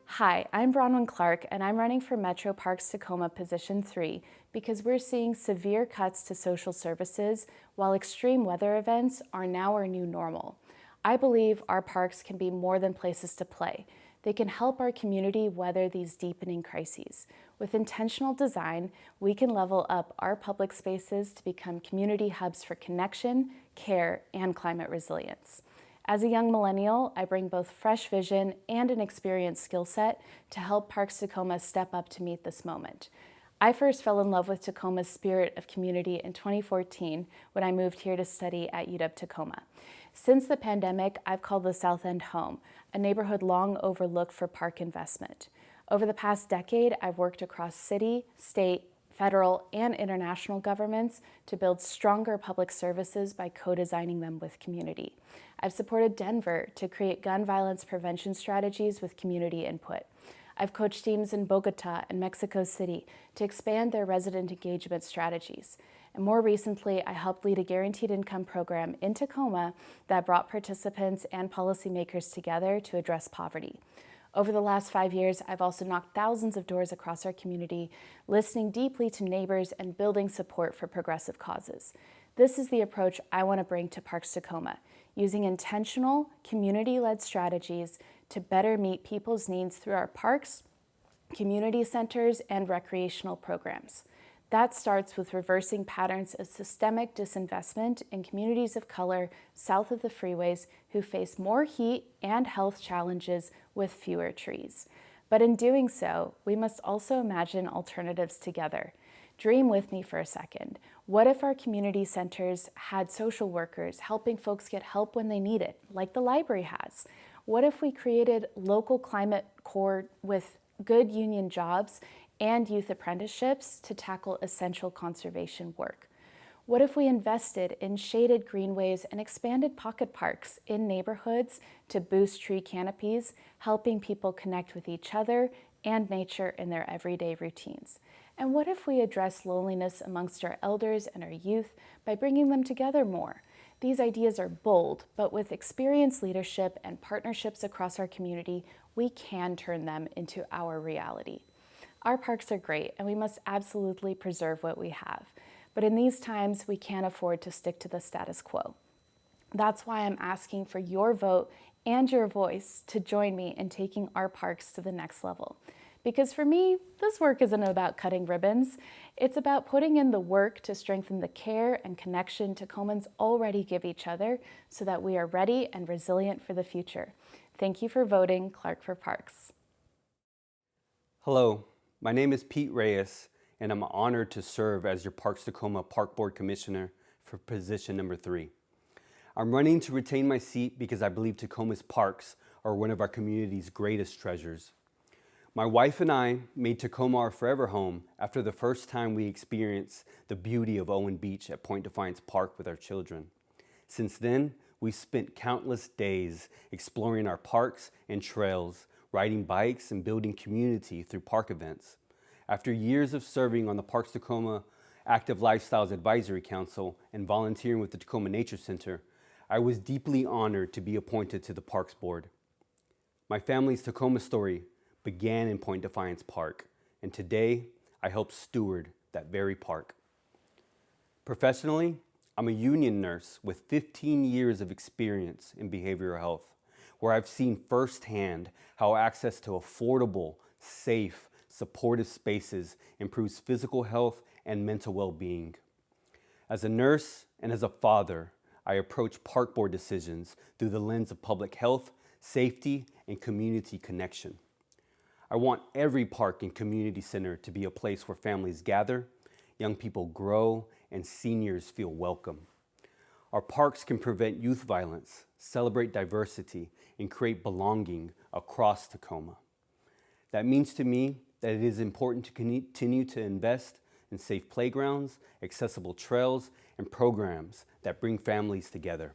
Hi, I'm Bronwyn Clarke, and I'm running for Metro Parks Tacoma Position 3 because we're seeing severe cuts to social services while extreme weather events are now our new normal. I believe our parks can be more than places to play. They can help our community weather these deepening crises. With intentional design, we can level up our public spaces to become community hubs for connection, care, and climate resilience. As a young millennial, I bring both fresh vision and an experienced skill set to help Parks Tacoma step up to meet this moment. I first fell in love with Tacoma's spirit of community in 2014 when I moved here to study at UW-Tacoma. Since the pandemic, I've called the South End home, a neighborhood long overlooked for park investment. Over the past decade, I've worked across city, state, federal, and international governments to build stronger public services by co-designing them with community. I've supported Denver to create gun violence prevention strategies with community input. I've coached teams in Bogota and Mexico City to expand their resident engagement strategies. And more recently, I helped lead a guaranteed income program in Tacoma that brought participants and policymakers together to address poverty. Over the last 5 years, I've also knocked thousands of doors across our community, listening deeply to neighbors and building support for progressive causes. This is the approach I want to bring to Parks Tacoma, using intentional, community-led strategies to better meet people's needs through our parks, community centers, and recreational programs. That starts with reversing patterns of systemic disinvestment in communities of color south of the freeways who face more heat and health challenges with fewer trees. But in doing so, we must also imagine alternatives together. Dream with me for a second. What if our community centers had social workers helping folks get help when they need it, like the library has? What if we created local climate corps with good union jobs and youth apprenticeships to tackle essential conservation work? What if we invested in shaded greenways and expanded pocket parks in neighborhoods to boost tree canopies, helping people connect with each other and nature in their everyday routines? And what if we address loneliness amongst our elders and our youth by bringing them together more? These ideas are bold, but with experienced leadership and partnerships across our community, we can turn them into our reality. Our parks are great, and we must absolutely preserve what we have. But in these times, we can't afford to stick to the status quo. That's why I'm asking for your vote and your voice to join me in taking our parks to the next level. Because for me, this work isn't about cutting ribbons. It's about putting in the work to strengthen the care and connection Tacomans already give each other so that we are ready and resilient for the future. Thank you for voting Clarke for Parks. Hello, my name is Pete Reyes, and I'm honored to serve as your Parks Tacoma Park Board Commissioner for position number 3. I'm running to retain my seat because I believe Tacoma's parks are one of our community's greatest treasures. My wife and I made Tacoma our forever home after the first time we experienced the beauty of Owen Beach at Point Defiance Park with our children. Since then, we've spent countless days exploring our parks and trails, riding bikes and building community through park events. After years of serving on the Parks Tacoma Active Lifestyles Advisory Council and volunteering with the Tacoma Nature Center, I was deeply honored to be appointed to the Parks Board. My family's Tacoma story began in Point Defiance Park, and today I help steward that very park. Professionally, I'm a union nurse with 15 years of experience in behavioral health, where I've seen firsthand how access to affordable, safe, supportive spaces improves physical health and mental well-being. As a nurse and as a father, I approach park board decisions through the lens of public health, safety, and community connection. I want every park and community center to be a place where families gather, young people grow, and seniors feel welcome. Our parks can prevent youth violence, celebrate diversity, and create belonging across Tacoma. That means to me that it is important to continue to invest in safe playgrounds, accessible trails, and programs that bring families together.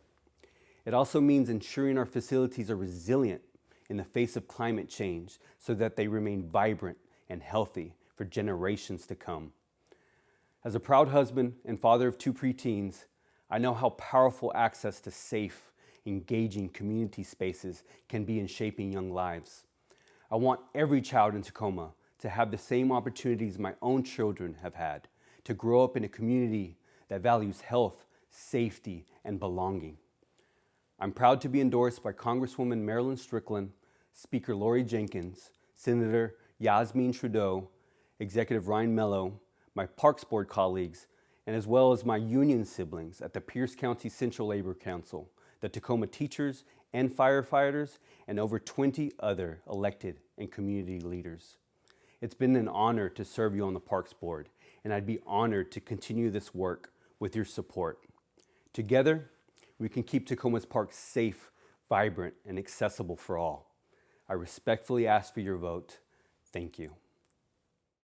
It also means ensuring our facilities are resilient in the face of climate change so that they remain vibrant and healthy for generations to come. As a proud husband and father of 2 preteens, I know how powerful access to safe, engaging community spaces can be in shaping young lives. I want every child in Tacoma to have the same opportunities my own children have had, to grow up in a community that values health, safety, and belonging. I'm proud to be endorsed by Congresswoman Marilyn Strickland, Speaker Lori Jenkins, Senator Yasmin Trudeau, Executive Ryan Mello, my Parks Board colleagues, and as well as my union siblings at the Pierce County Central Labor Council, the Tacoma teachers and firefighters, and over 20 other elected and community leaders. It's been an honor to serve you on the Parks Board, and I'd be honored to continue this work with your support. Together, we can keep Tacoma's parks safe, vibrant, and accessible for all. I respectfully ask for your vote. Thank you.